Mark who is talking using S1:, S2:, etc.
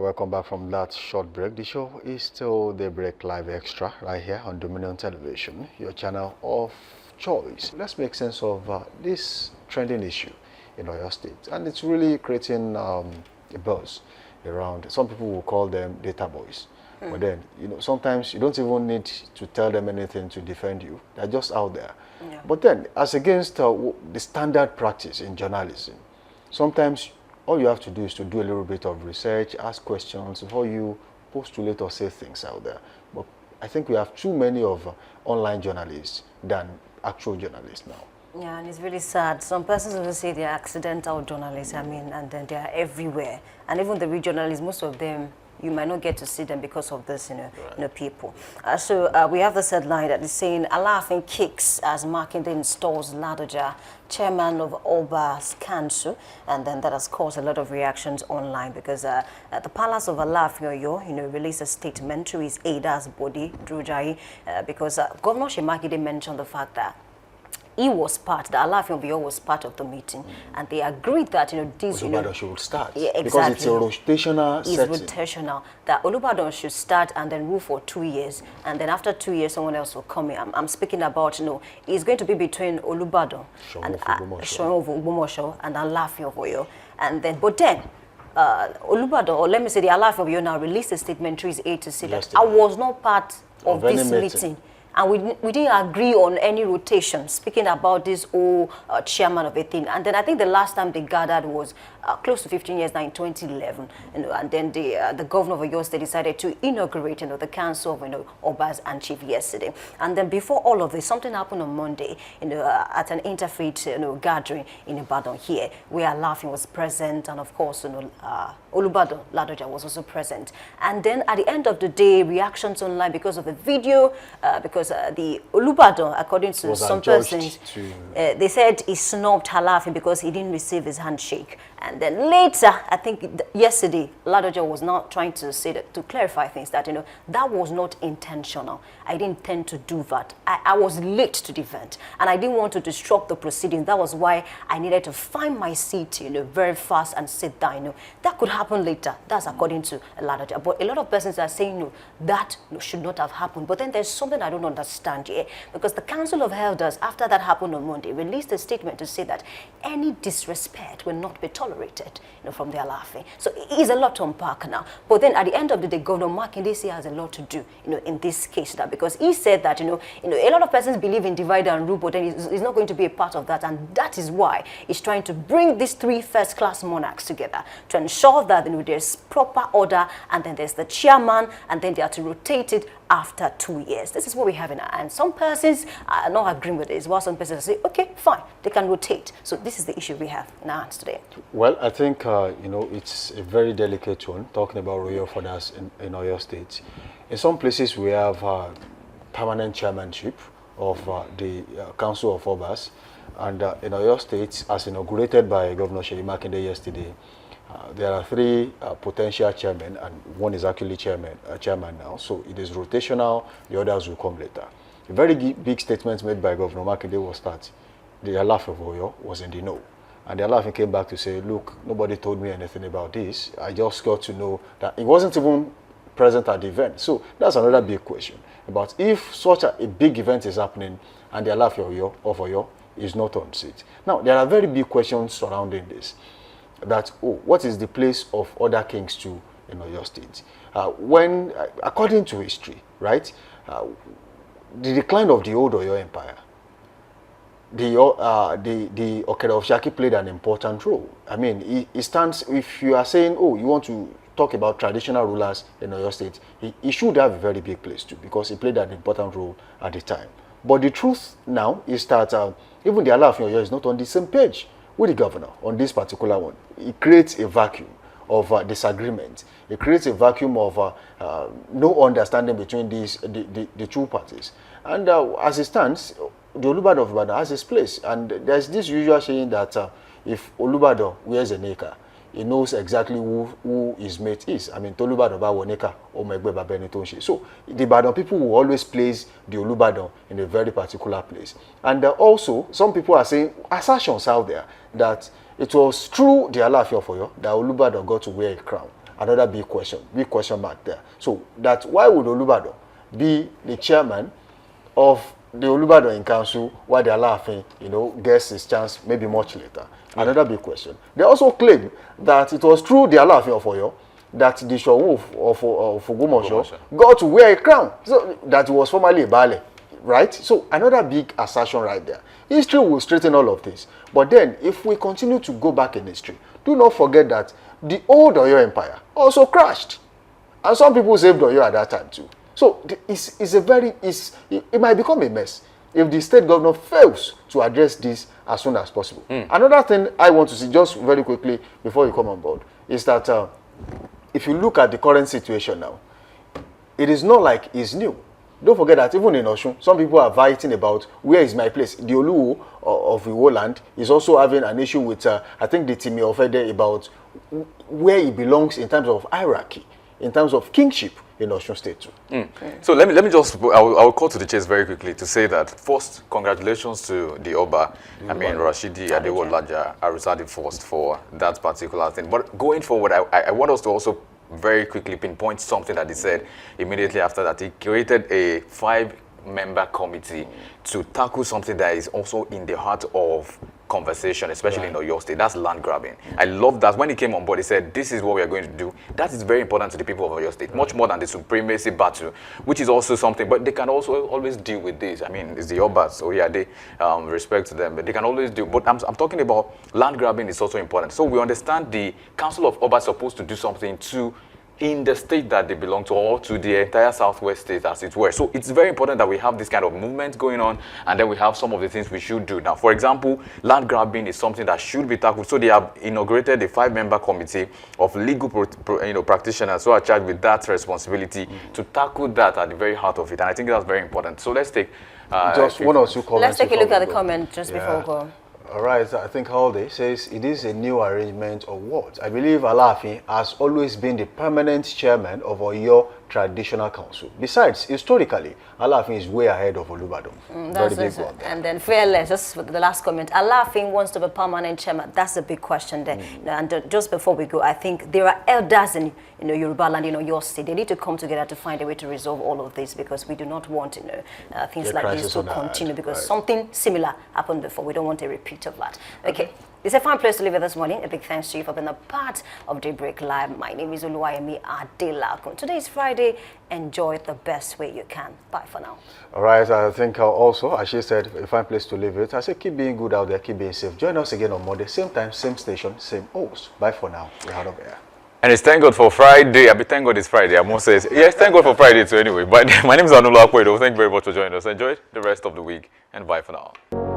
S1: Welcome back from that short break. The show is still the Break Live Extra right here on Dominion Television, your channel of choice. Let's make sense of this trending issue in Oyo State, and it's really creating a buzz around. Some people will call them data boys, but then sometimes you don't even need to tell them anything to defend you. They're just out there. Yeah. But then, as against the standard practice in journalism, sometimes all you have to do is to do a little bit of research, ask questions before you postulate or say things out there. But I think we have too many of online journalists than actual journalists now.
S2: Yeah, and it's really sad. Some persons will say they're accidental journalists, and then they're everywhere. And even the real journalists, most of them, you might not get to see them because of this, people. So we have this headline that is saying, Alaafin kicks as Makinde installs Ladoja, chairman of Oyo Council, and then that has caused a lot of reactions online because the Palace of Alaafin of Oyo, released a statement to his aider's body, Drujai, because Governor Seyi Makinde mentioned the fact that he was part, the Alaafin of Oyo was part of the meeting, and they agreed that, this,
S1: Olubadan should start.
S2: Yeah, exactly.
S1: Because it's a rotational setting.
S2: It's rotational. That Olubadan should start and then rule for 2 years, and then after 2 years, someone else will come in. I'm speaking about, it's going to be between Olubadan and Ogbomoso and Alaafin of Oyo. And then, but then, Olubadan, or let me say the Alaafin of Oyo now released a statement to his aide to say that I was not part of this meeting. And we didn't agree on any rotation, speaking about this whole chairman of a thing. And then I think the last time they gathered was close to 15 years now, in 2011. And then the governor of Oyo State decided to inaugurate the council of Obas and Chief yesterday. And then before all of this, something happened on Monday at an interfaith gathering in Ibadan here, where Alaafin was present, and of course Olubadan Ladoja was also present. And then at the end of the day, reactions online because of the video, because the Olubadan, according to some persons, they said he snubbed Alaafin because he didn't receive his handshake. And then later, I think yesterday, Ladoja was now trying to say that, to clarify things, that that was not intentional. I didn't intend to do that. I was late to the event, and I didn't want to disrupt the proceedings. That was why I needed to find my seat, very fast and sit down. That could happen later. That's according to Ladoja. But a lot of persons are saying no, that should not have happened. But then there's something I don't understand here, because the Council of Elders, after that happened on Monday, released a statement to say that any disrespect will not be tolerated, from the Alaafin. So it's a lot to unpack now. But then at the end of the day, Governor Makinde has a lot to do, in this case, because he said that, a lot of persons believe in divide and rule, but then he's not going to be a part of that, and that is why he's trying to bring these 3 first-class monarchs together to ensure that there's proper order, and then there's the chairman, and then they are to rotate it after 2 years. This is what we have in our hands. Some persons are not agreeing with this, while some persons say, okay, fine, they can rotate. So this is the issue we have in our hands today.
S1: Well, I think, it's a very delicate one, talking about royal fathers in Oyo State. In some places, we have permanent chairmanship of the Council of Obas, and in Oyo State, as inaugurated by Governor Seyi Makinde yesterday, there are 3 potential chairmen, and one is actually chairman now. So it is rotational. The others will come later. A very big statement made by Governor Makinde was that the Alaafin of Oyo was in the know. And the Alaafin came back to say, look, nobody told me anything about this. I just got to know that he wasn't even present at the event. So that's another big question about if such a big event is happening and the Alaafin of Oyo is not on seat. Now, there are very big questions surrounding this. That, what is the place of other kings too in Oyo State? When, according to history, right, the decline of the old Oyo Empire, the Okere of Shaki played an important role. I mean, it stands, if you are saying, you want to talk about traditional rulers in Oyo State, he should have a very big place too, because he played an important role at the time. But the truth now is that even the Alaafin of Oyo is not on the same page with the governor on this particular one. It creates a vacuum of disagreement. It creates a vacuum of no understanding between the 2 parties. And as it stands, the Olubadan of Ibadan has his place. And there's this usual saying that if Olubadan wears a neka, he knows exactly who his mate is. I mean, Tolubadan ba woneka o megbe ba beni tonse. So the Ibadan people will always place the Olubadan in a very particular place. And also, some people are saying assertions out there that it was through the Alaafin of Oyo that Olubadan got to wear a crown another big question mark there. So that why would Olubadan be the chairman of the Olubadan in council while the Alaafin, gets his chance maybe much later? Another big question. They also claim that it was through the Alaafin of Oyo that the Showo of Ogumosho got to wear a crown. So that was formerly a Baale, right? So another big assertion right there. History will straighten all of this. But then, if we continue to go back in history, do not forget that the old Oyo Empire also crashed. And some people saved Oyo at that time too. So it might become a mess if the state governor fails to address this as soon as possible. Another thing I want to see, just very quickly before you come on board, is that if you look at the current situation now, it is not like it's new. Don't forget that even in Osun, some people are fighting about where is my place. The Oluwo of Iwo land is also having an issue with, I think, the Timi of Ede about where he belongs in terms of hierarchy, in terms of kingship in Osun State too.
S3: So let me just, I'll call to the chase very quickly to say that first, congratulations to the Oba, Rashidi Adewolaja Arusadi first for that particular thing. But going forward, I want us to also very quickly pinpoint something that he said immediately after that. He created a 5-member committee to tackle something that is also in the heart of conversation, especially in Oyo State. That's land grabbing. I love that. When he came on board, he said, this is what we are going to do. That is very important to the people of Oyo State, much more than the supremacy battle, which is also something. But they can also always deal with this. I mean, it's the Obas, so yeah, they respect to them, but they can always do. But I'm talking about land grabbing is also important. So we understand the Council of Obas is supposed to do something to in the state that they belong to, or to the entire southwest state, as it were. So it's very important that we have this kind of movement going on, and then we have some of the things we should do. Now, for example, land grabbing is something that should be tackled. So they have inaugurated a 5-member committee of legal practitioners who are charged with that responsibility to tackle that at the very heart of it. And I think that's very important. So let's take
S1: just one or two comments.
S2: Let's take a look at the comment just before we go.
S1: All right, I think Halde says it is a new arrangement of what? I believe Alaafin has always been the permanent chairman of Oyo Traditional Council. Besides, historically, Alaafin is way ahead of Olubadan.
S2: That's very big one there. And then fearless, just the last comment, Alaafin wants to be permanent chairman. That's a big question there. And just before we go, I think there are elders in Yoruba land, Oyo State. They need to come together to find a way to resolve all of this, because we do not want things like this to continue, because something similar happened before. We don't want a repeat of that. Okay. It's a fun place to live this morning. A big thanks to you for being a part of Daybreak Live. My name is Oluwayemi Adelakun. Today is Friday. Enjoy it the best way you can. Bye for now. All right. I think also, as she said, a fine place to live it. I say keep being good out there, keep being safe. Join us again on Monday, same time, same station, same host. Bye for now. We're out of here.
S3: And it's thank God for Friday. Thank God it's Friday. I must say, yes, thank God for Friday too anyway. But my name is Anula Akwedo. Thank you very much for joining us. Enjoy the rest of the week and bye for now.